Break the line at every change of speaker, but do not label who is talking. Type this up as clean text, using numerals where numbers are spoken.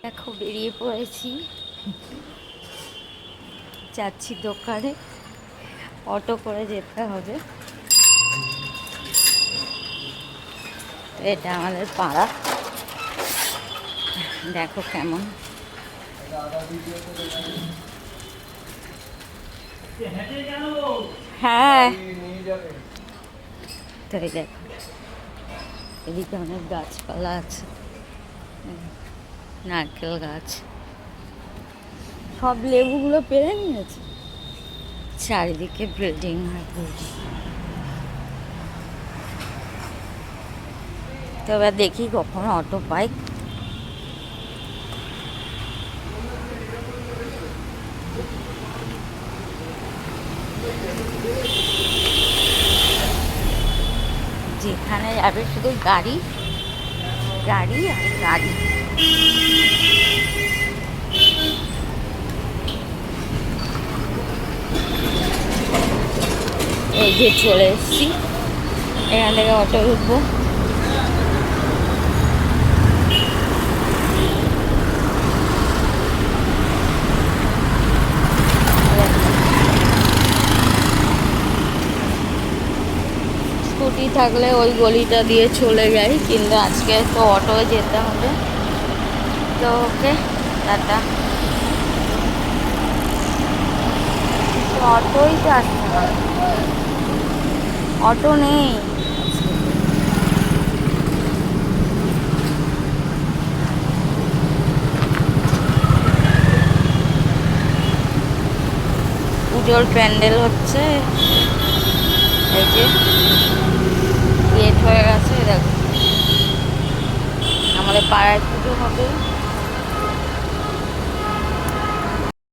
দেখো বেরিয়ে পড়েছি, যাচ্ছি দোকানে। অটো করে যেতে হবে। এটা আমাদের পাড়া, দেখো কেমন। হ্যাঁ, তাই দেখো এদিকে অনেক গাছপালা আছে, নারকেল গাছ। সব লেবুগুলো পেরে নিয়েছে। চারিদিকে বিল্ডিং আর বিল্ডিং। তো এবার দেখি কখন অটো পাই। যেখানে যাবে শুধু গাড়ি, গাড়ি আর গাড়ি। এই যে চলে এসছি, এখান থেকে অটো উঠবো। স্কুটি থাকলে ওই গলিটা দিয়ে চলে যাই, কিন্তু আজকে তো অটোয় যেতে হবে। তো ওকে টাটা। অটোই তো আসছে না, অটো নেই। পুজোর প্যান্ডেল হচ্ছে, এই যে গেট হয়ে গেছে। দেখো আমাদের পাড়ায় পুজো হবে।